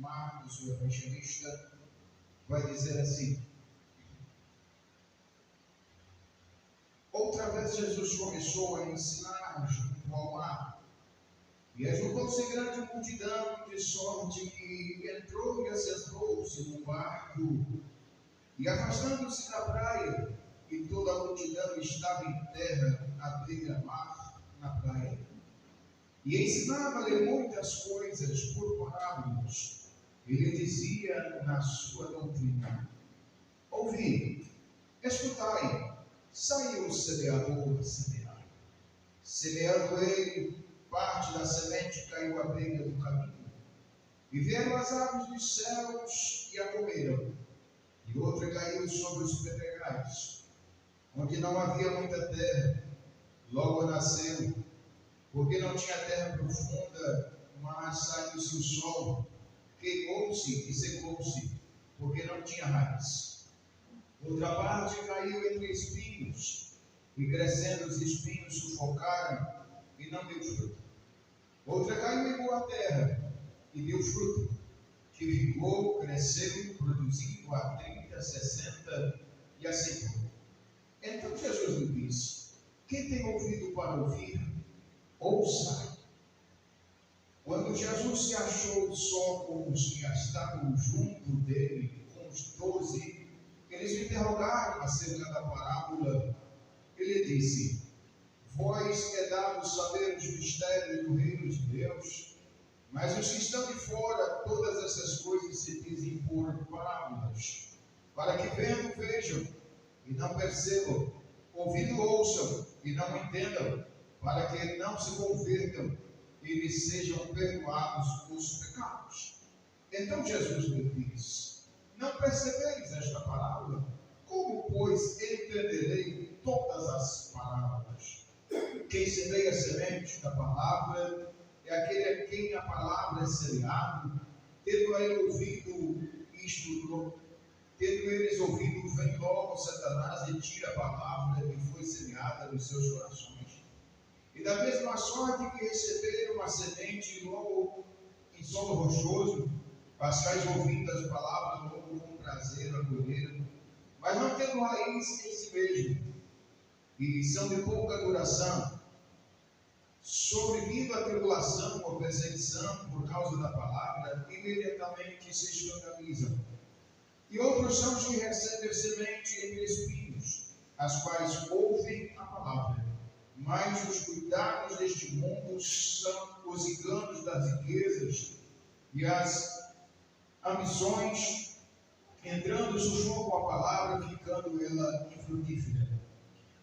Marcos, o evangelista, vai dizer assim: outra vez Jesus começou a ensinar junto ao mar, e ajuntou-se grande multidão, de sorte que entrou e assentou-se num barco, e afastando-se da praia, e toda a multidão estava em terra à beira-mar, na praia. E ensinava-lhe muitas coisas por parábolas. Ele dizia na sua doutrina: ouvi, escutai, saiu o semeador a semear. Semeando ele, parte da semente caiu à beira do caminho. E vieram as aves dos céus e a comeram. E outra caiu sobre os pedregais, onde não havia muita terra. Logo nasceu, porque não tinha terra profunda, mas saiu-se o sol, queimou-se e secou-se, porque não tinha raiz. Outra parte caiu entre espinhos, e crescendo os espinhos sufocaram, e não deu fruto. Outra caiu em boa terra, e deu fruto, que ficou, cresceu, produzindo a 30, 60 e a 50. Então Jesus lhe disse: quem tem ouvido para ouvir, ouça. Quando Jesus se achou só com os que estavam junto dele, com os 12, eles o interrogaram acerca da parábola. Ele disse: vós é dado saber os mistérios do reino de Deus, mas os que estão de fora, todas essas coisas se dizem por parábolas, para que vendo vejam e não percebam, ouvindo ouçam e não entendam, para que não se convertam e lhes sejam perdoados os pecados. Então Jesus lhe disse: não percebeis esta parábola? Como, pois, entenderei todas as parábolas? Quem semeia a semente da palavra é aquele a quem a palavra é semeada. Tendo ele ouvido isto, tendo eles ouvido, vem logo Satanás e tira a palavra que foi semeada nos seus corações. E da mesma sorte que receberam a semente logo em solo rochoso, as quais ouvindo as palavras logo com prazer acolheram, mas não tendo raiz em si mesmo, e são de pouca duração, sobrevindo a tribulação ou perseguição por causa da palavra, imediatamente se escandalizam. E outros são os que recebem semente entre espinhos, as quais ouvem a palavra, mas os cuidados deste mundo são os enganos das riquezas e as ambições, entrando sufoco a palavra, ficando ela infrutífera.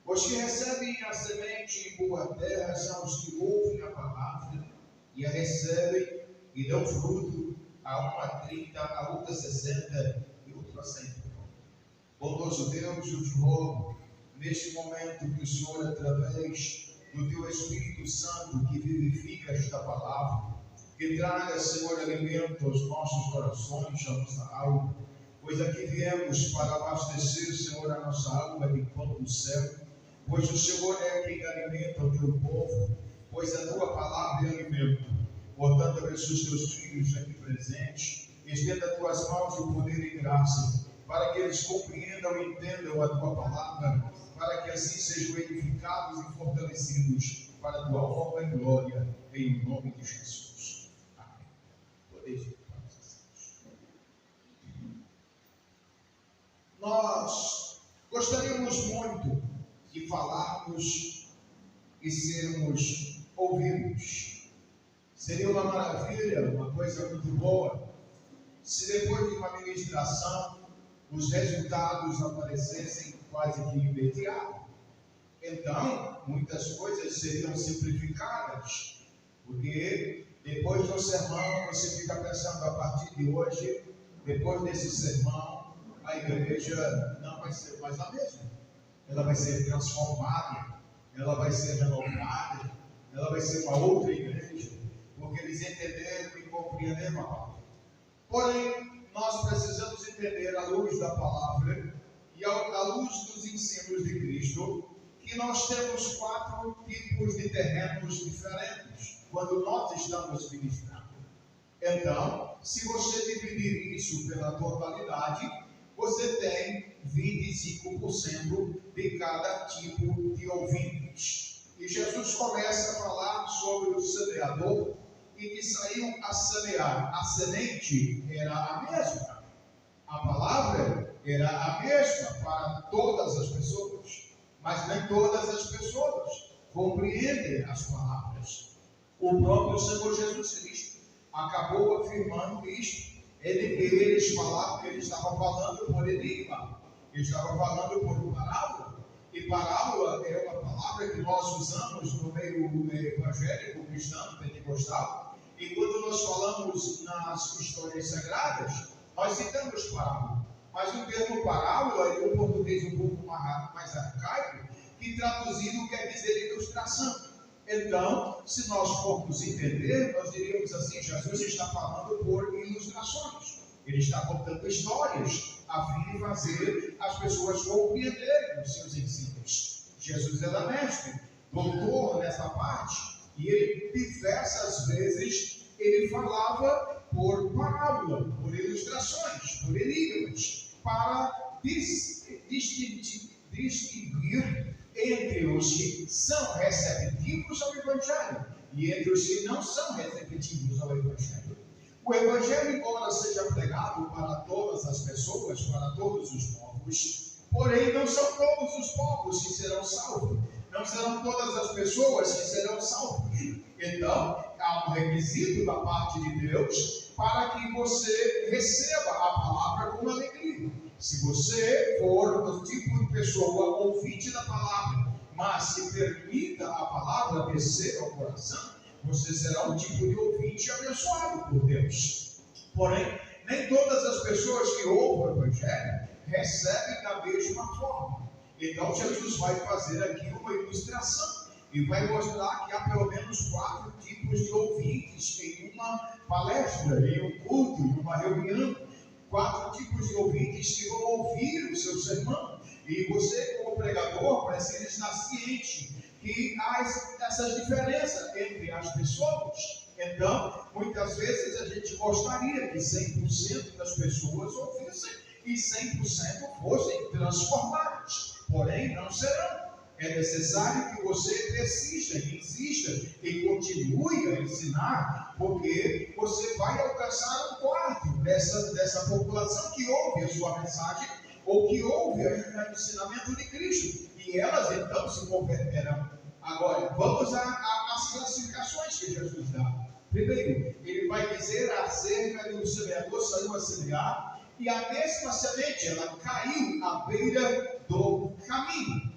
Os que recebem a semente em boa terra são os que ouvem a palavra e a recebem e dão fruto, a um a 30, a outro a 60 e outro a 100. Bondoso Deus, eu te rogo, neste momento, que o Senhor, através do teu Espírito Santo que vivifica esta palavra, que traga, Senhor, alimento aos nossos corações, à nossa alma, pois aqui viemos para abastecer, Senhor, a nossa alma de pão do céu, pois o Senhor é quem alimenta o teu povo, pois a tua palavra é alimento. Portanto, abençoa os teus filhos aqui presentes, estenda as tuas mãos de poder e graça, para que eles compreendam e entendam a tua palavra, para que assim sejam edificados e fortalecidos para a tua honra e glória, em nome de Jesus. Amém. Podeis ir para os assentos. Nós gostaríamos muito de falarmos e sermos ouvidos. Seria uma maravilha, uma coisa muito boa, se depois de uma ministração os resultados aparecessem quase que imediato. Então, muitas coisas seriam simplificadas, porque depois do sermão você fica pensando, a partir de hoje, depois desse sermão, a igreja não vai ser mais a mesma. Ela vai ser transformada, ela vai ser renovada, ela vai ser uma outra igreja, porque eles entenderam e compreenderam a palavra. Porém, nós precisamos entender, à luz da palavra e à luz dos ensinos de Cristo, que nós temos 4 tipos de terrenos diferentes quando nós estamos ministrando. Então, se você dividir isso pela totalidade, você tem 25% de cada tipo de ouvintes. E Jesus começa a falar sobre o semeador e que saiu a semear. A semente era a mesma, a palavra era a mesma para todas as pessoas, mas nem todas as pessoas compreendem as palavras. O próprio Senhor Jesus Cristo acabou afirmando isto. Eles falavam que ele estava falando por enigma, ele estava falando por parábola. E parábola é uma palavra que nós usamos no meio evangélico, cristão, pentecostal. E quando nós falamos nas histórias sagradas, nós citamos parábola. Mas o termo parábola é um português um pouco mais arcaico, que traduzido quer dizer ilustração. Então, se nós formos entender, nós diríamos assim: Jesus está falando por ilustrações. Ele está contando histórias a fim de fazer as pessoas compreenderem os seus ensinos. Jesus era mestre, doutor nessa parte, e ele diversas vezes ele falava por parábola, por ilustrações, por enigmas, para distinguir entre os que são receptivos ao Evangelho e entre os que não são receptivos ao Evangelho. O Evangelho, embora seja pregado para todas as pessoas, para todos os povos, porém não são todos os povos que serão salvos, não serão todas as pessoas que serão salvas. Então, há um requisito da parte de Deus para que você receba a palavra com alegria. Se você for o tipo de pessoa ouvinte da palavra, mas se permita a palavra descer ao coração, você será um tipo de ouvinte abençoado por Deus. Porém, nem todas as pessoas que ouvem o Evangelho recebem da mesma forma. Então, Jesus vai fazer aqui uma ilustração e vai mostrar que há pelo menos 4 tipos de ouvintes em uma palestra, em um culto, em uma reunião. 4 tipos de ouvintes que vão ouvir o seu sermão. E você, como pregador, precisa estar ciente que há essas diferenças entre as pessoas. Então, muitas vezes a gente gostaria que 100% das pessoas ouvissem e 100% fossem transformadas. Porém, não serão. É necessário que você persista, insista e continue a ensinar, porque você vai alcançar um quarto dessa população que ouve a sua mensagem ou que ouve o ensinamento de Cristo. E elas então se converterão. Agora, vamos às classificações que Jesus dá. Primeiro, ele vai dizer acerca do semeador saiu a semear, e a mesma semente, ela caiu à beira do caminho.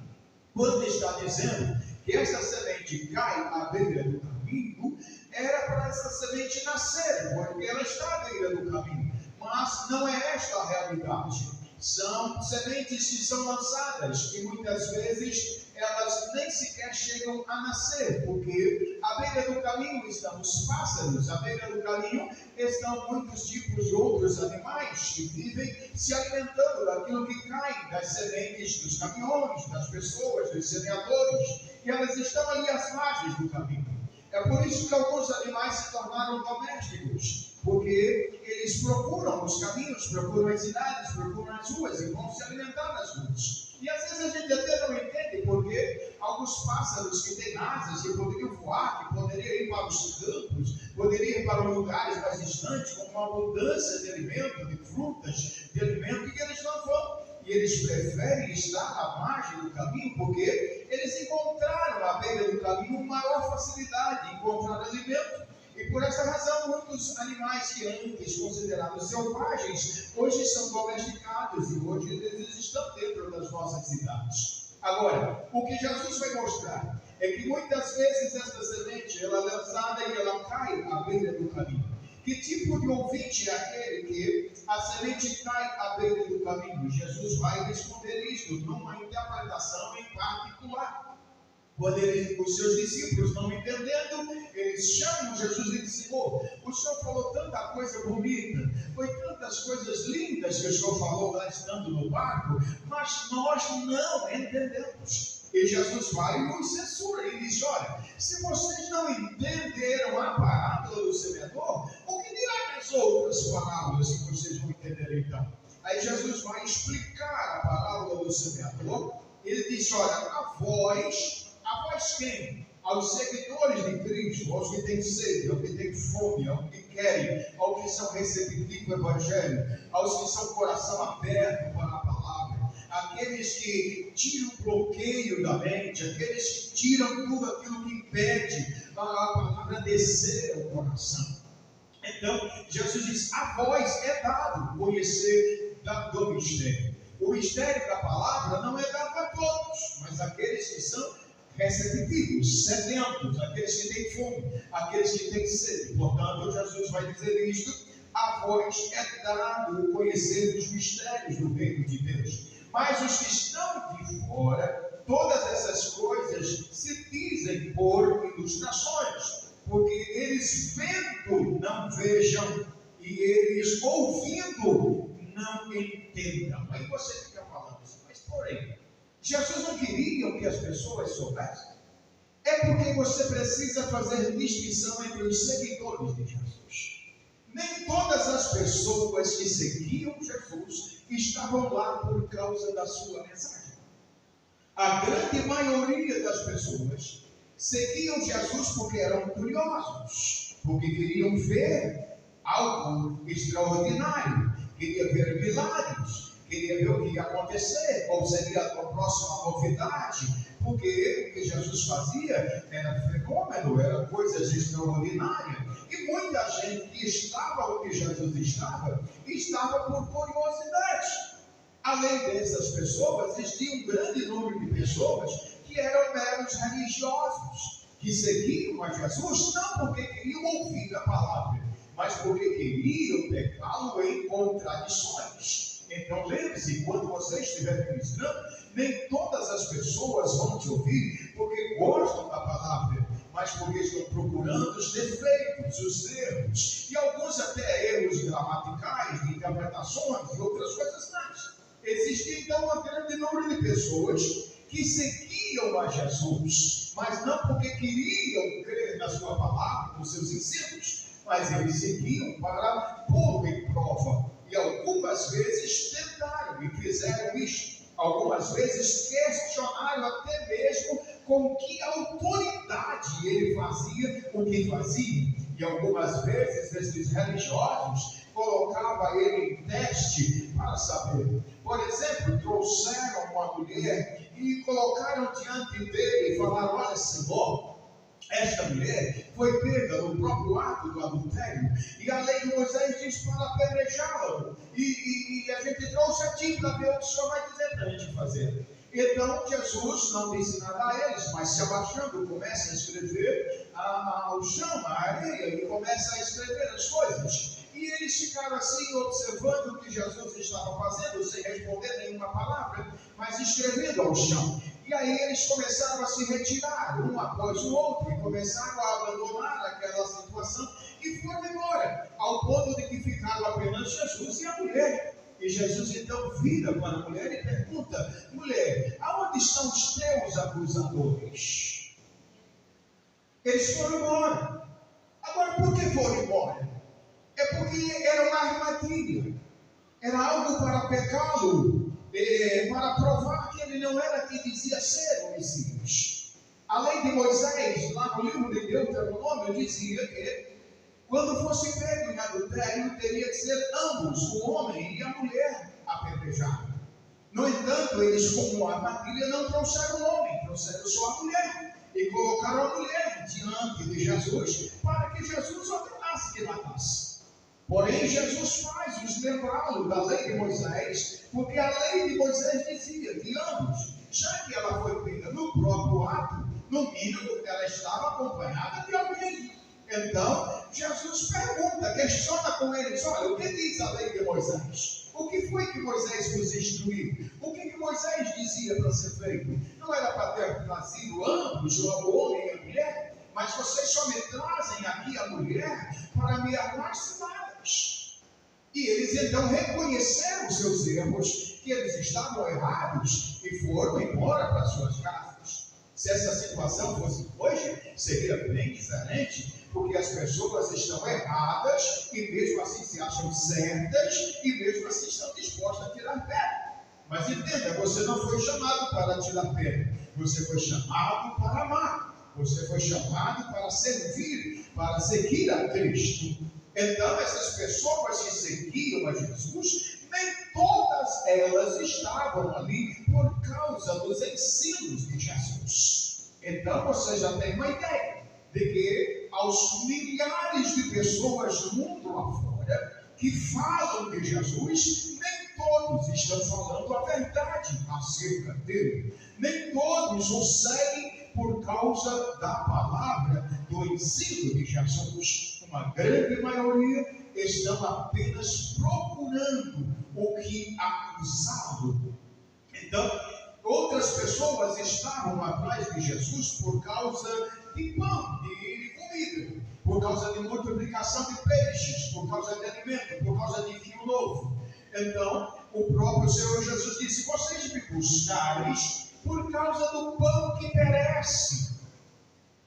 Quando está dizendo que esta semente cai à beira do caminho, era para essa semente nascer, porque ela está à beira do caminho. Mas não é esta a realidade. São sementes que são lançadas e muitas vezes elas nem sequer chegam a nascer, porque à beira do caminho estão os pássaros, à beira do caminho estão muitos tipos de outros animais que vivem se alimentando daquilo que cai das sementes dos caminhões, das pessoas, dos semeadores, e elas estão ali às margens do caminho. É por isso que alguns animais se tornaram domésticos, porque eles procuram os caminhos, procuram as cidades, procuram as ruas e vão se alimentar nas ruas. E às vezes a gente até não entende porque alguns pássaros que têm asas, que poderiam voar, que poderiam ir para os campos, poderiam ir para lugares mais distantes, com uma abundância de alimento, de frutas, de alimento, e eles não vão. E eles preferem estar à margem do caminho, porque eles encontraram à beira do caminho maior facilidade de encontrar alimento. E por essa razão, muitos animais que antes considerados selvagens, hoje são domesticados e hoje eles estão dentro das nossas cidades. Agora, o que Jesus vai mostrar é que muitas vezes esta semente ela é lançada e ela cai à beira do caminho. Que tipo de ouvinte é aquele que a semente cai à beira do caminho? Jesus vai responder isto numa interpretação em particular. Quando os seus discípulos não entendendo, eles chamam Jesus e dizem: o Senhor falou tanta coisa bonita, foi tantas coisas lindas que o Senhor falou lá estando no barco, mas nós não entendemos. E Jesus vai e nos censura e diz: olha, se vocês não entenderam a parábola do semeador, o que dirá outras parábolas que vocês vão entender então. Aí Jesus vai explicar a parábola do semeador. Ele diz: olha, a voz quem? Aos seguidores de Cristo, aos que têm sede, aos que têm fome, aos que querem, aos que são receptivos do Evangelho, aos que são coração aberto para a palavra, aqueles que tiram o bloqueio da mente, aqueles que tiram tudo aquilo que impede a palavra descer ao coração. Então, Jesus diz: a voz é dado conhecer do mistério. O mistério da palavra não é dado a todos, mas aqueles que são receptivos, sedentos, aqueles que têm fome, aqueles que têm sede. Portanto, Jesus vai dizer isto: a voz é dado o conhecer dos mistérios do reino de Deus. Mas os que estão de fora, todas essas coisas se dizem por ilustrações, porque eles vendo não vejam, e eles ouvindo não entendam. Aí você fica falando assim, mas porém, Jesus não queria que as pessoas soubessem? É porque você precisa fazer distinção entre os seguidores de Jesus. Nem todas as pessoas que seguiam Jesus estavam lá por causa da sua mensagem. A grande maioria das pessoas seguiam Jesus porque eram curiosos, porque queriam ver algo extraordinário, queriam ver milagres, queria ver o que ia acontecer, qual seria a próxima novidade, porque o que Jesus fazia era fenômeno, era coisas extraordinárias, e muita gente que estava onde Jesus estava por curiosidade. Além dessas pessoas, existia um grande número de pessoas que eram meros religiosos, que seguiam a Jesus não porque queriam ouvir a palavra, mas porque queriam pegá-lo em contradições. Então lembre-se, quando você estiver ministrando, nem todas as pessoas vão te ouvir porque gostam da palavra, mas porque estão procurando os defeitos, os erros, e alguns até erros gramaticais, de interpretações e outras coisas mais. Existe então um grande número de pessoas que seguiam a Jesus, mas não porque queriam crer na sua palavra, nos seus ensinos, mas eles seguiam para pôr em prova. E algumas vezes tentaram e fizeram isto. Algumas vezes questionaram até mesmo com que autoridade ele fazia o que fazia. E algumas vezes esses religiosos colocavam ele em teste para saber. Por exemplo, trouxeram uma mulher e colocaram diante dele e falaram: olha, Senhor, esta mulher foi pega no próprio ato do adultério, e a lei de Moisés diz para apedrejá-la, e a gente trouxe a ti para ver o que o Senhor vai dizer para a gente fazer. Então Jesus não disse nada a eles, mas se abaixando começa a escrever ao chão, na areia, e começa a escrever as coisas. E eles ficaram assim observando o que Jesus estava fazendo, sem responder nenhuma palavra, mas escrevendo ao chão. E aí eles começaram a se retirar, um após o outro, e começaram a abandonar aquela situação e foram embora, ao ponto de que ficaram apenas Jesus e a mulher. E Jesus então vira para a mulher e pergunta: mulher, aonde estão os teus acusadores? Eles foram embora. Agora, por que foram embora? É porque era uma armadilha, era algo para pecá-lo, para provar que ele não era quem dizia ser o Messias. A lei de Moisés, lá no livro de Deuteronômio, dizia que quando fosse pego em adultério, teria que ser ambos, o homem e a mulher, apedrejados. No entanto, eles, como armadilha, não trouxeram o homem, trouxeram só a mulher, e colocaram a mulher diante de Jesus, para que Jesus ordenasse que matasse. Porém, Jesus faz-os lembrá-lo da lei de Moisés, porque a lei de Moisés dizia que ambos, já que ela foi pega no próprio ato, no mínimo ela estava acompanhada de alguém. Então, Jesus pergunta, questiona com eles: olha, o que diz a lei de Moisés? O que foi que Moisés vos instruiu? O que Moisés dizia para ser feito? Não era para ter trazido ambos, o homem e a mulher? Mas vocês só me trazem aqui a mulher para me armar ciladas. E eles então reconheceram os seus erros, que eles estavam errados, e foram embora para suas casas. Se essa situação fosse hoje, seria bem diferente. porque as pessoas estão erradas e mesmo assim se acham certas e mesmo assim estão dispostas a tirar pedra. Mas entenda, você não foi chamado para tirar pedra, você foi chamado para amar, você foi chamado para servir, para seguir a Cristo. Então essas pessoas que seguiam a Jesus, nem todas elas estavam ali por causa dos ensinos de Jesus. Então você já tem uma ideia de que aos milhares de pessoas no mundo lá fora que falam de Jesus, nem todos estão falando a verdade acerca dele. Nem todos o seguem por causa da palavra, do ensino de Jesus. Uma grande maioria estão apenas procurando o que acusá-lo. Então, outras pessoas estavam atrás de Jesus por causa de pão, de comida, por causa de multiplicação de peixes, por causa de alimento, por causa de vinho novo. Então, o próprio Senhor Jesus disse: vocês me buscareis por causa do pão que perece.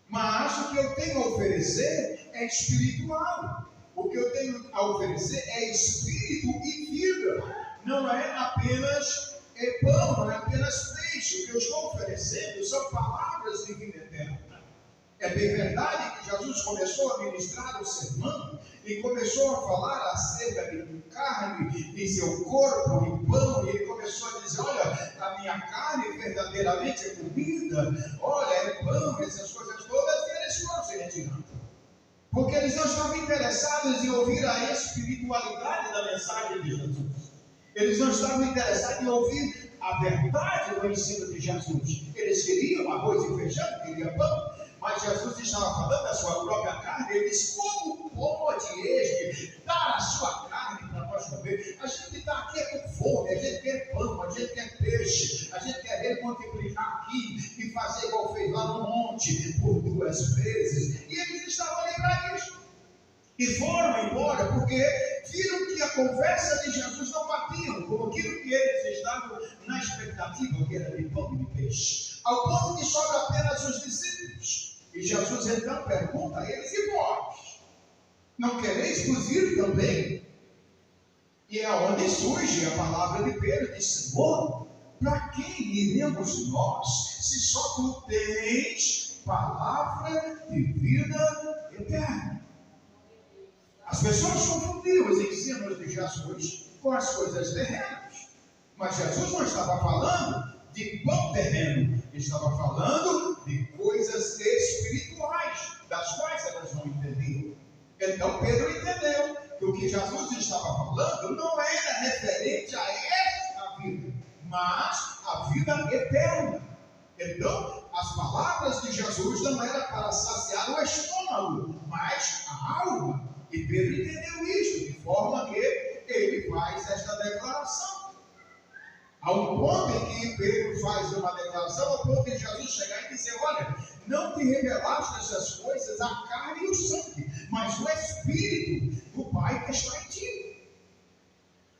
Mas o que eu tenho a oferecer é espiritual. O que eu tenho a oferecer é espírito e vida. Não é apenas pão, não é apenas peixe. O que eu estou oferecendo são palavras de vida eterna. É bem verdade que Jesus começou a ministrar o sermão e começou a falar acerca de carne e seu corpo e pão, e ele começou a dizer: olha, a minha carne verdadeiramente é comida, olha, é pão, essas coisas todas, e eles foram se retirando. Porque eles não estavam interessados em ouvir a espiritualidade da mensagem de Jesus. Eles não estavam interessados em ouvir a verdade do ensino de Jesus. Eles queriam arroz e feijão, queriam pão. Mas Jesus estava falando da sua própria carne. Ele disse: como pode este dar a sua carne para nós comer? A gente está aqui com fome, a gente quer pão, a gente quer peixe, a gente quer ver multiplicar aqui e fazer igual fez lá no monte por 2 vezes. E eles estavam ali para isso. E foram embora porque viram que a conversa de Jesus não batia com aquilo que eles estavam na expectativa, que era de pão e de peixe. Ao ponto que sobra apenas os discípulos. E Jesus então pergunta a eles: e vós? Não quereis fugir também? E é onde surge a palavra de Pedro: diz: Senhor, para quem iremos nós, se só tu tens palavra de vida eterna? As pessoas confundiam os ensinos de Jesus com as coisas terrenas. Mas Jesus não estava falando de pão terreno, estava falando de coisas espirituais, das quais elas não entendiam. Então Pedro entendeu que o que Jesus estava falando não era referente a esta vida, mas a vida eterna. Então, as palavras de Jesus não eram para saciar o estômago, mas a alma. E Pedro entendeu isso, de forma que ele faz esta declaração. Há um ponto em que Pedro faz uma declaração, ao ponto de Jesus chegar e dizer: olha, não te revelaste essas coisas a carne e o sangue, mas o Espírito do Pai que está em ti.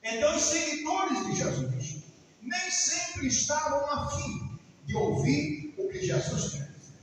Então os seguidores de Jesus nem sempre estavam afim de ouvir o que Jesus quer dizer.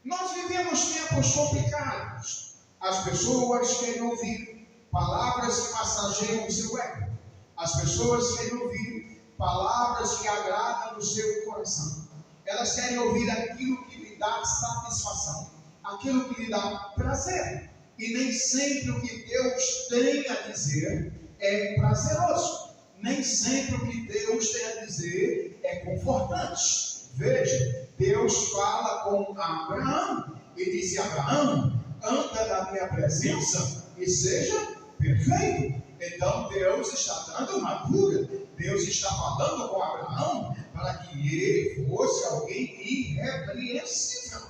Nós vivemos tempos complicados. As pessoas querem ouvir palavras que massageiam o seu ego. As pessoas querem ouvir palavras que agradam o seu coração. Elas querem ouvir aquilo que lhe dá satisfação, aquilo que lhe dá prazer. E nem sempre o que Deus tem a dizer é prazeroso. Nem sempre o que Deus tem a dizer é confortante. Veja, Deus fala com Abraão e disse: Abraão, anda na minha presença e seja perfeito. Então Deus está dando uma cura. Deus está falando com Abraão para que ele fosse alguém irrepreensível.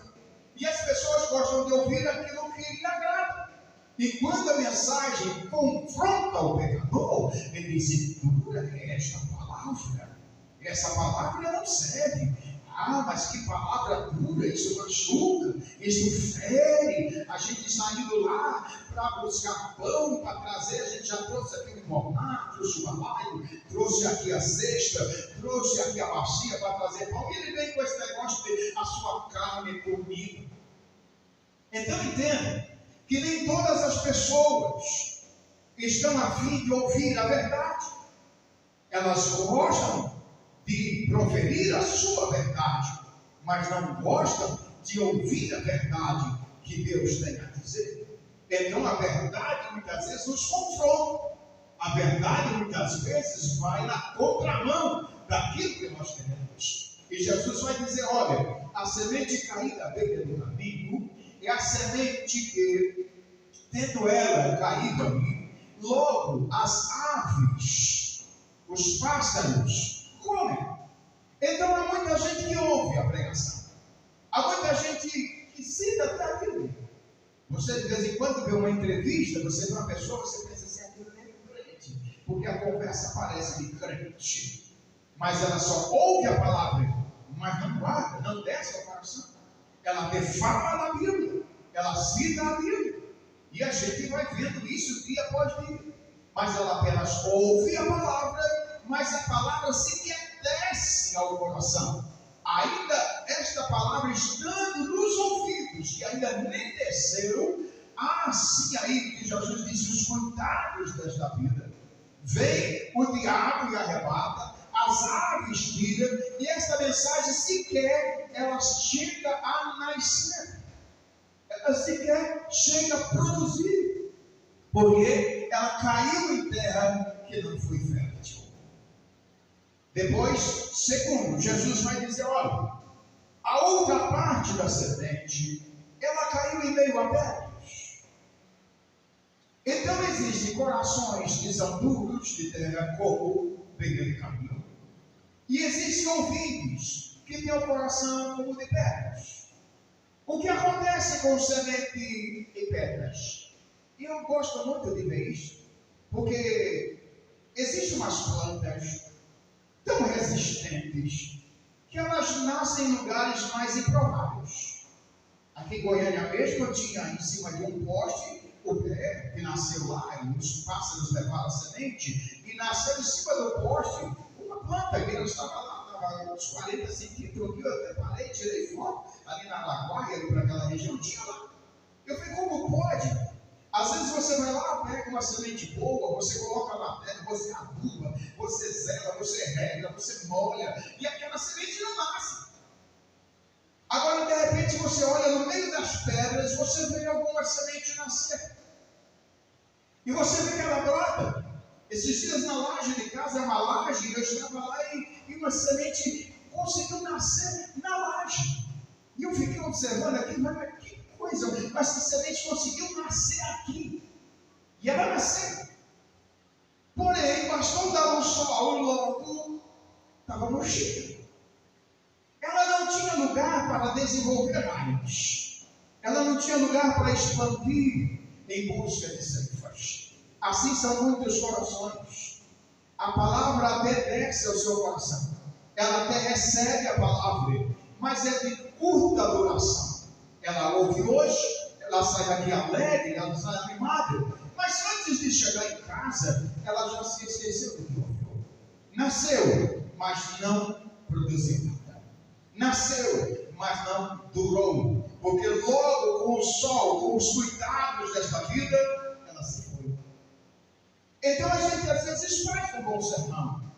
E as pessoas gostam de ouvir aquilo que lhe agrada. E quando a mensagem confronta o pecador, ele diz: dura é esta palavra. Essa palavra não serve. Ah, mas que palavra dura, isso machuca, isso fere. A gente está indo lá para buscar pão, para trazer, a gente já trouxe aqui um mornado, trouxe o balaio, trouxe aqui a cesta, trouxe aqui a bacia para trazer pão. E ele vem com esse negócio de a sua carne comigo. Então entenda que nem todas as pessoas estão a fim de ouvir a verdade. Elas gostam de proferir a sua verdade, mas não gostam de ouvir a verdade que Deus tem a dizer. Então a verdade muitas vezes nos confronta. A verdade muitas vezes vai na contramão daquilo que nós queremos. E Jesus vai dizer: olha, a semente caída à beira do caminho é a semente que, tendo ela caído ali, logo as aves, os pássaros, comem. Então há muita gente que ouve a pregação. Há muita gente que cita até a Bíblia. Você de vez em quando vê uma entrevista, você vê uma pessoa, você pensa assim: aquilo é crente, porque a conversa parece de crente, mas ela só ouve a palavra, mas não guarda, não desce ao coração. Ela defama a Bíblia, ela cita a Bíblia, e a gente vai vendo isso dia após dia, mas ela apenas ouve a palavra, mas a palavra sequer desce ao coração. Ainda esta palavra estando nos ouvidos, que ainda nem desceu, assim aí que Jesus disse: os coitados desta vida, vem o diabo e arrebata, as aves tiram, e esta mensagem sequer ela chega a nascer, ela sequer chega a produzir, porque ela caiu em terra que não foi fértil. Depois, segundo, Jesus vai dizer: olha, a outra parte da semente, ela caiu em meio a pedras. Então existem corações que são duros de terra, como beira de caminho, e existem ouvidos que têm o coração como de pedras. O que acontece com semente e pedras? E eu gosto muito de ver isso, porque existem umas plantas tão resistentes que elas nascem em lugares mais improváveis. Aqui em Goiânia mesmo, eu tinha em cima de um poste o pé que nasceu lá, e os pássaros levaram a semente, e nasceu em cima do poste uma planta que ela estava lá, estava uns 40 centímetros, eu até parei, tirei foto, ali na Lagoaia, ali para aquela região, tinha lá. Eu falei: como pode? Às vezes você vai lá, pega uma semente boa, você coloca na terra, você aduba, você zela, você rega, você molha, e aquela semente não nasce. Agora, de repente, você olha no meio das pedras, você vê alguma semente nascer. E você vê que ela brota. Esses dias na laje de casa, é uma laje, eu estava lá e uma semente conseguiu nascer na laje. E eu fiquei observando aqui, mas que coisa, mas que semente conseguiu nascer aqui. E ela nasceu. Porém, bastou dar um sol, logo estava murchida. Ela não tinha lugar para desenvolver mais. Ela não tinha lugar para expandir em busca de ceifas. Assim são muitos corações. A palavra até desce ao seu coração. Ela até recebe a palavra, mas é de curta duração. Ela ouve hoje, ela sai daqui alegre, ela sai animada, mas antes de chegar em casa, ela já se esqueceu do que ouviu. Nasceu, mas não produziu nada. Nasceu, mas não durou, porque logo com o sol, com os cuidados desta vida, ela se foi. Então a gente às vezes faz um bom sermão.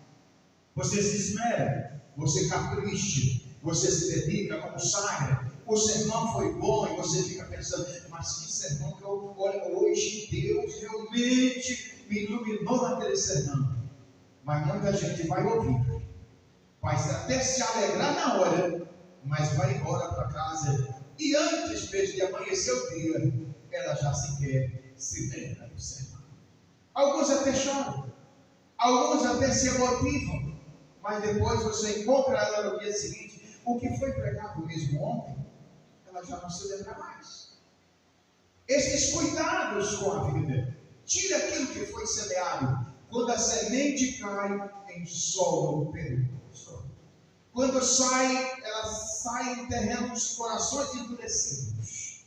Você se esmera, você capricha, você se dedica, consagra. O sermão foi bom e você fica pensando: mas que sermão que eu olho hoje, Deus realmente me iluminou naquele sermão. Mas muita gente vai ouvir, vai até se alegrar na hora, mas vai embora para casa e antes mesmo de amanhecer o dia, ela já sequer se lembra do sermão. Alguns até choram, alguns até se emotivam, mas depois você encontra ela no dia seguinte. O que foi pregado mesmo ontem, ela já não se lembra mais. Esses cuidados com a vida, tira aquilo que foi semeado. Quando a semente cai em solo perigoso, quando sai, ela sai em terrenos de corações endurecidos.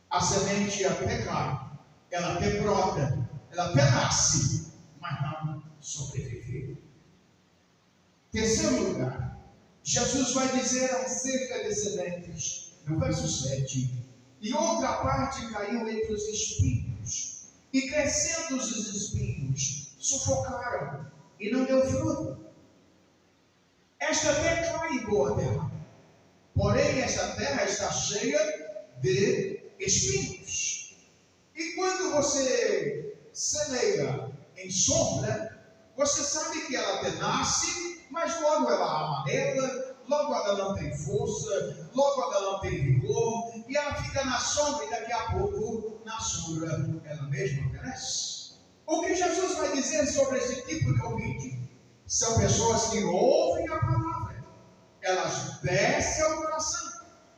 A semente até cai, ela até brota, ela até nasce, mas não sobrevive. Terceiro lugar, Jesus vai dizer acerca de sementes, no verso 7, e outra parte caiu entre os espinhos, e crescendo os espinhos, sufocaram, e não deu fruto. Esta até cai em boa terra, porém esta terra está cheia de espinhos. E quando você semeia em sombra, você sabe que ela até nasce, mas logo ela amarela, logo ela não tem força, logo ela não tem vigor, e ela fica na sombra, e daqui a pouco, na sombra, ela mesma perece. O que Jesus vai dizer sobre esse tipo de ouvinte? São pessoas que ouvem a palavra, elas descem ao coração,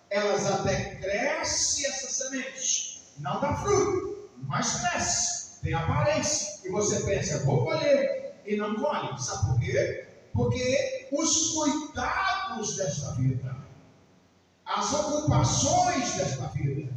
elas até crescem essas sementes, não dá fruto, mas cresce, tem aparência, e você pensa, vou colher, e não colhe. Sabe por quê? Porque os cuidados desta vida, as ocupações desta vida,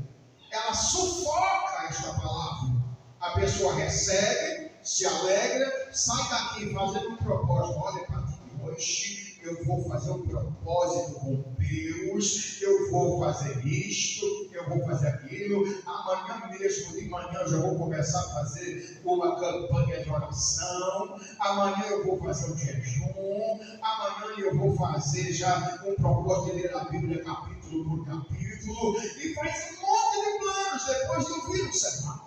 ela sufoca esta palavra. A pessoa recebe, se alegra, sai daqui fazendo um propósito. Olha, para hoje eu vou fazer um propósito com Deus, eu vou fazer isto, eu vou fazer aquilo. Amanhã mesmo de manhã eu já vou começar a fazer uma campanha de oração. Amanhã eu vou fazer um jejum. Amanhã eu vou fazer já um propósito de ler a Bíblia capítulo por capítulo. E faz um monte de planos depois de ouvir o sermão.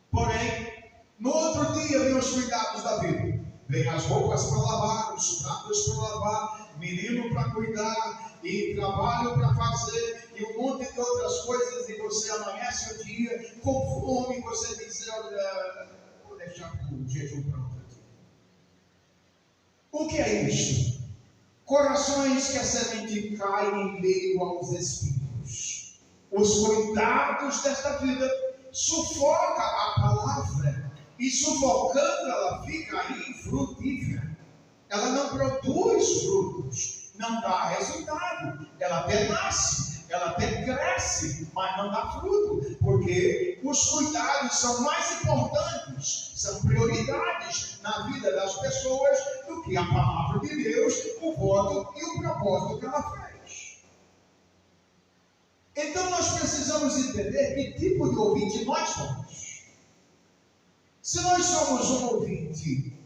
Porém, no outro dia vem os cuidados da vida. Vem as roupas para lavar, os pratos para lavar, menino para cuidar, e trabalho para fazer, e um monte de outras coisas, e você amanhece o dia com fome, você diz, olha, vou deixar o jejum pronto aqui. O que é isto? Corações que a semente cai em meio aos espinhos. Os cuidados desta vida sufoca a palavra, e sufocando ela fica infrutífera. Ela não produz frutos, não dá resultado. Ela até nasce, ela até cresce, mas não dá fruto, porque os cuidados são mais importantes, são prioridades na vida das pessoas do que a palavra de Deus, o voto e o propósito que ela fez. Então nós precisamos entender que tipo de ouvinte nós somos. Se nós somos um ouvinte,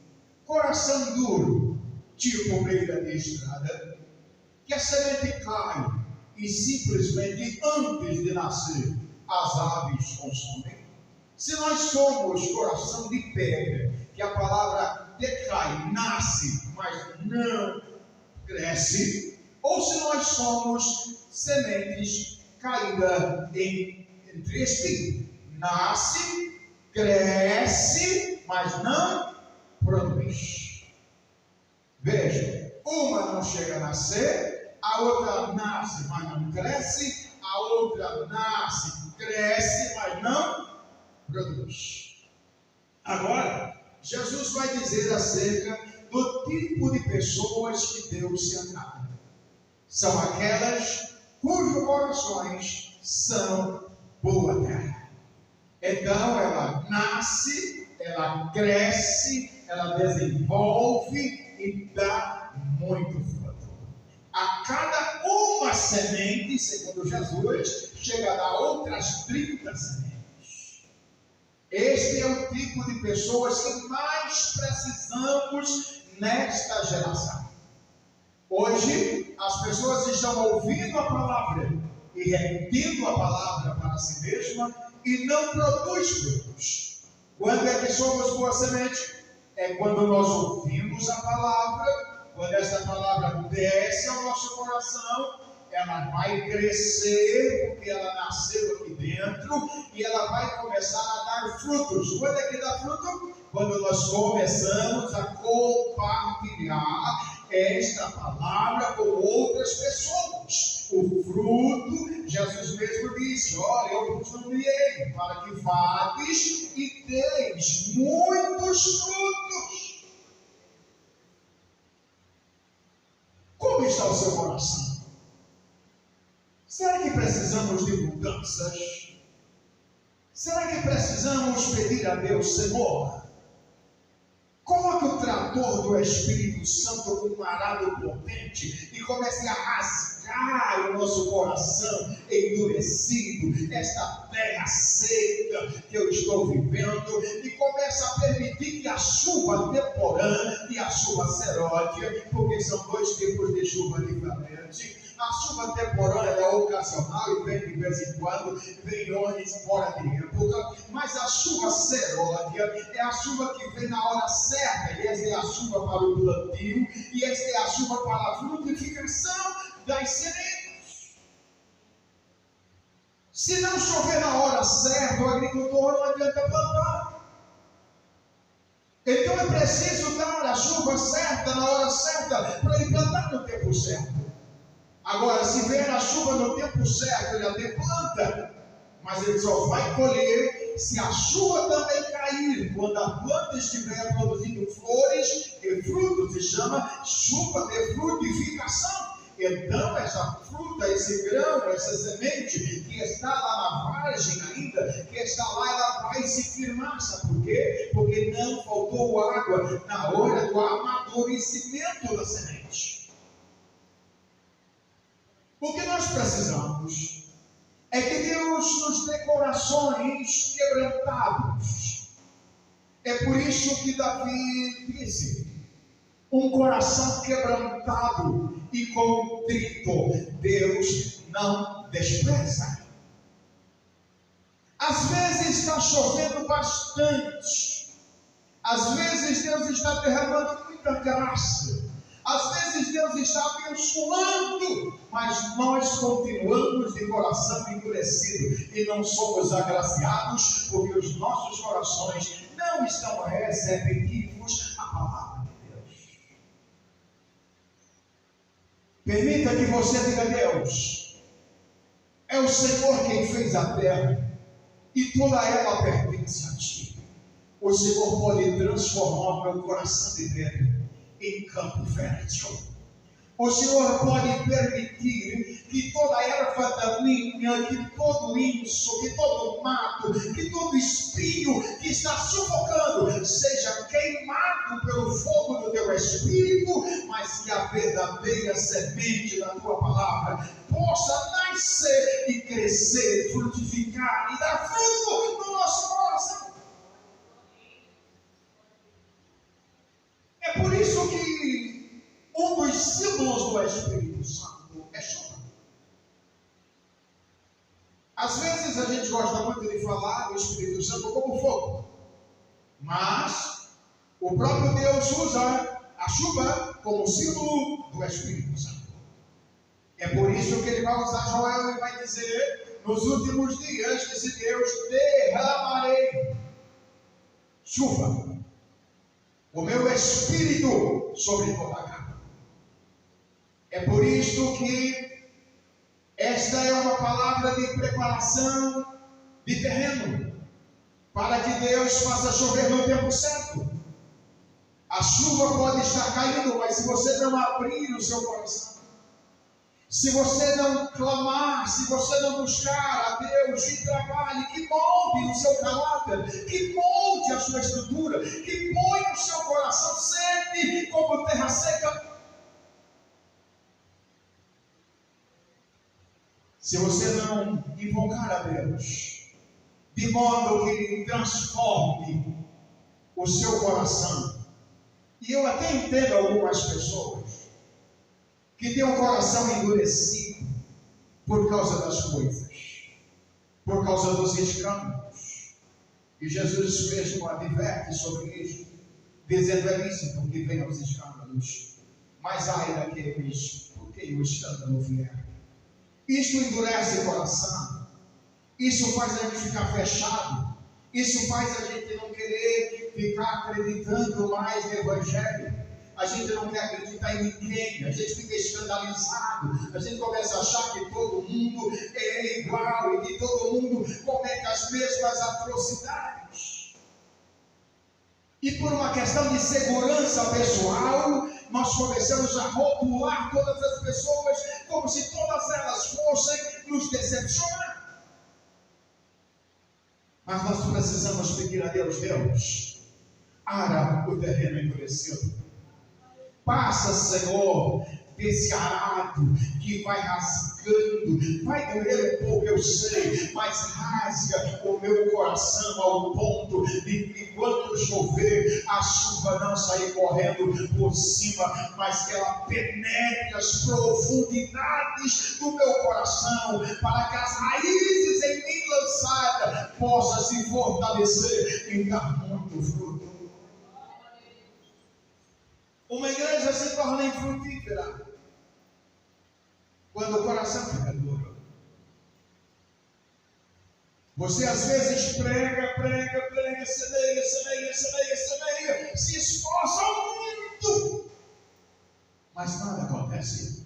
coração duro, tipo beira de estrada, que a semente cai e simplesmente antes de nascer as aves consomem. Se nós somos coração de pedra, que a palavra decai, nasce, mas não cresce, ou se nós somos sementes caídas entre espinhos, nasce, cresce, mas não produz. Veja, uma não chega a nascer, a outra nasce, mas não cresce, a outra nasce, cresce, mas não produz. Agora, Jesus vai dizer acerca do tipo de pessoas que Deus se agrada. São aquelas cujos corações são boa terra. Então ela nasce, ela cresce, ela desenvolve e dá muito fruto. A cada uma semente, segundo Jesus, chega a dar outras 30 sementes. Este é o tipo de pessoas que mais precisamos nesta geração. Hoje, as pessoas estão ouvindo a palavra e repetindo a palavra para si mesma, e não produz frutos. Quando é que somos boa semente? É quando nós ouvimos a palavra, quando essa palavra desce ao nosso coração, ela vai crescer, porque ela nasceu aqui dentro, e ela vai começar a dar frutos. Quando é que dá fruto? Quando nós começamos a compartilhar esta palavra com outras pessoas. O fruto, Jesus mesmo disse, olha, eu vos enviei para que vades e deis muitos frutos. Como está o seu coração? Será que precisamos de mudanças? Será que precisamos pedir a Deus, Senhor, Coloque o trator do Espírito Santo com um arado potente e comece a rasgar o nosso coração endurecido, esta terra seca que eu estou vivendo, e comece a permitir que a chuva temporã e a chuva seródia, porque são dois tipos de chuva diferentes. A chuva temporã é ocasional e vem de vez em quando, vem horas fora de época, mas a chuva seródia é a chuva que vem na hora certa, e essa é a chuva para o plantio, e essa é a chuva para a frutificação das sementes. Se não chover na hora certa, o agricultor não adianta plantar. Então é preciso dar a chuva certa, na hora certa, para ele plantar no tempo certo. Agora, se vier a chuva no tempo certo, ele até planta, mas ele só vai colher se a chuva também cair, quando a planta estiver produzindo flores e frutos, se chama chuva de frutificação. Então, essa fruta, esse grão, essa semente que está lá na margem ainda, que está lá, ela vai se firmar. Sabe por quê? Porque não faltou água na hora do amadurecimento da semente. O que nós precisamos é que Deus nos dê corações quebrantados. É por isso que Davi disse: um coração quebrantado e contrito, Deus não despreza. Às vezes está chovendo bastante, às vezes Deus está derramando muita graça, às vezes Deus está abençoando, mas nós continuamos de coração endurecido e não somos agraciados, porque os nossos corações não estão receptivos à palavra de Deus. Permita que você diga a Deus: é o Senhor quem fez a terra e toda ela pertence a Ti. O Senhor pode transformar o meu coração de pedra em campo fértil. O Senhor pode permitir que toda erva daninha, que todo inso, que todo mato, que todo espinho que está sufocando seja queimado pelo fogo do Teu Espírito, mas que a verdadeira semente da Tua palavra possa nascer e crescer, frutificar e dar fruto no nosso coração. É por isso que um dos símbolos do Espírito Santo é chuva. Às vezes a gente gosta muito de falar do Espírito Santo como fogo, mas o próprio Deus usa a chuva como símbolo do Espírito Santo. É por isso que ele vai usar Joel e vai dizer: nos últimos dias, disse Deus, derramarei chuva, o meu Espírito sobre toda a carne. É por isso que esta é uma palavra de preparação de terreno, para que Deus faça chover no tempo certo. A chuva pode estar caindo, mas se você não abrir o seu coração, se você não clamar, se você não buscar a Deus e trabalhe, que molde o seu caráter, que molde a sua estrutura, que põe o seu coração sempre como terra seca. Se você não invocar a Deus, de modo que Ele transforme o seu coração, e eu até entendo algumas pessoas que têm o coração endurecido por causa das coisas, por causa dos escândalos, e Jesus mesmo adverte sobre isso, dizendo: é lícito que venham os escândalos, mas ai daqueles por quem o escândalo vier. Isto endurece o coração, isso faz a gente ficar fechado, isso faz a gente não querer ficar acreditando mais no Evangelho, a gente não quer acreditar em ninguém, a gente fica escandalizado, a gente começa a achar que todo mundo é igual e que todo mundo comete as mesmas atrocidades. E por uma questão de segurança pessoal, nós começamos a rotular todas as pessoas como se todas elas fossem nos decepcionar. Mas nós precisamos pedir a Deus: Deus, ara o terreno endurecido. Passa, Senhor, desse arado que vai rasgando, vai doer um pouco, eu sei, mas rasga o meu coração ao ponto de que quando chover, a chuva não sair correndo por cima, mas que ela penetre as profundidades do meu coração, para que as raízes em mim lançadas possam se fortalecer e dar muito fruto. Uma igreja se torna infrutífera quando o coração fica duro. Você às vezes prega, semeia, se esforça muito, mas nada acontece.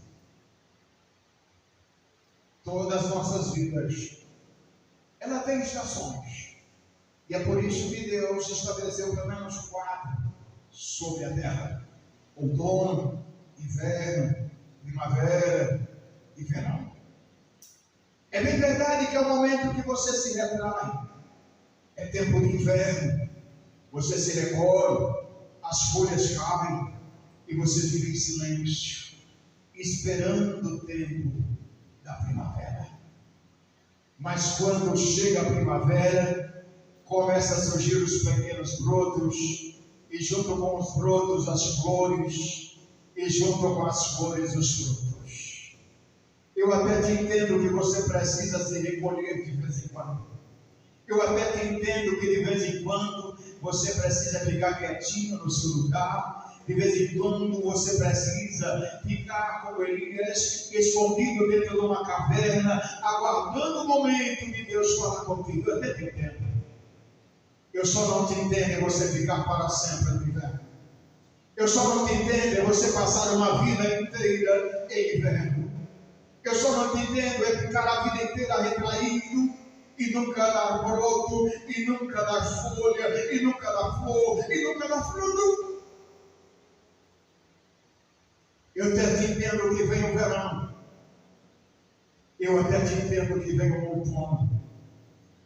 Todas as nossas vidas, ela tem estações, e é por isso que Deus estabeleceu pelo menos 4 sobre a terra: outono, inverno, primavera e verão. É bem verdade que é o momento que você se retrai, é tempo de inverno, você se recolhe, as folhas caem e você fica em silêncio, esperando o tempo da primavera. Mas quando chega a primavera, começam a surgir os pequenos brotos, e junto com os brotos as flores, e junto com as flores os frutos. Eu até te entendo que você precisa se recolher de vez em quando. Eu até te entendo que de vez em quando você precisa ficar quietinho no seu lugar. De vez em quando você precisa ficar como Elias, escondido dentro de uma caverna, aguardando o momento de Deus falar contigo. Eu até te entendo. Eu só não te entendo você ficar para sempre no inverno. Eu só não te entendo você passar uma vida inteira em inverno. Eu só não te entendo ficar a vida inteira retraído e nunca dar broto, e nunca dar folha, e nunca dar flor, e nunca dar fruto. Eu até te entendo que vem o verão. Eu até te entendo que vem o outono.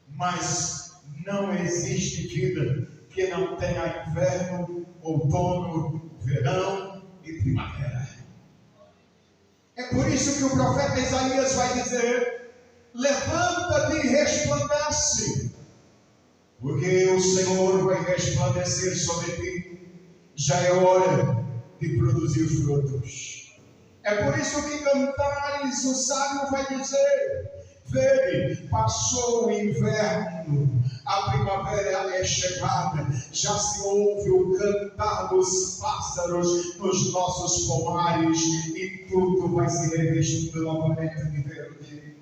Mas não existe vida que não tenha inverno, outono, verão e primavera. É por isso que o profeta Isaías vai dizer: levanta-te e resplandece, porque o Senhor vai resplandecer sobre ti. Já é hora de produzir frutos. É por isso que Cantares, o sábio, vai dizer: vede, passou o inverno, a primavera é chegada, já se ouve o cantar dos pássaros nos nossos pomares, e tudo vai se revestindo novamente de verde.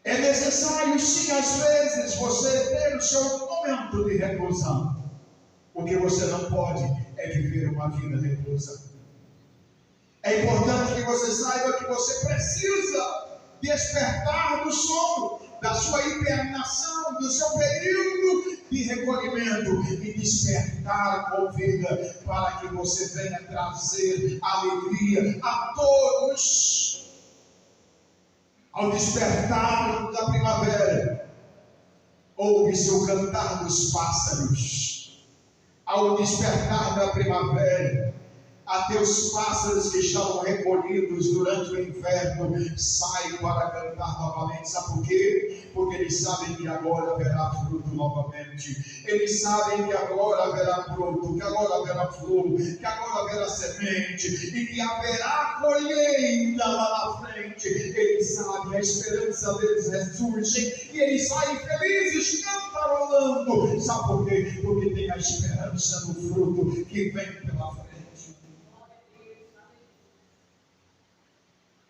É necessário, sim, às vezes, você ter o seu momento de reclusão. O que você não pode é viver uma vida reclusa. É importante que você saiba que você precisa despertar do sono, da sua hibernação, do seu período de recolhimento, e despertar com vida, para que você venha trazer alegria a todos. Ao despertar da primavera, ouve-se o cantar dos pássaros. Ao despertar da primavera, até os pássaros que estavam recolhidos durante o inverno saem para cantar novamente. Sabe por quê? Porque eles sabem que agora haverá fruto novamente. Eles sabem que agora haverá fruto, que agora haverá flor, que agora haverá semente, e que haverá colheita lá na frente. Eles sabem, a esperança deles ressurge, e eles saem felizes, cantarolando. Sabe por quê? Porque tem a esperança no fruto que vem pela frente.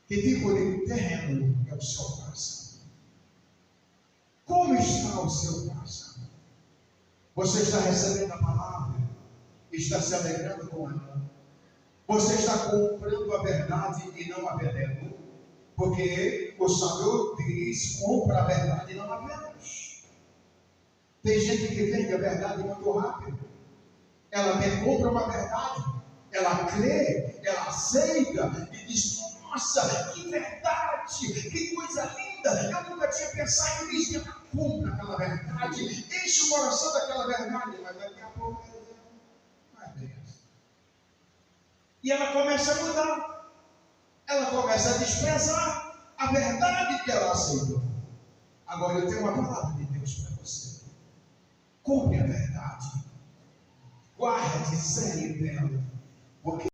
Que tipo de terreno é o seu coração? Como está o seu coração? Você está recebendo a palavra? Está se alegrando com ela? Você está comprando a verdade e não a vendendo? Porque o Senhor diz: compra a verdade e não a vendas. Tem gente que vende a verdade muito rápido. Ela até compra uma verdade, ela crê, ela aceita e diz: nossa, que verdade, que coisa linda, eu nunca tinha pensado nisso. cumpre aquela verdade, enche o coração daquela verdade, mas daqui a pouco ela não é bem assim. E ela começa a mudar, ela começa a desprezar a verdade que ela aceitou. Agora eu tenho uma palavra de Deus para você: cumpre a verdade, guarde, zele dela, porque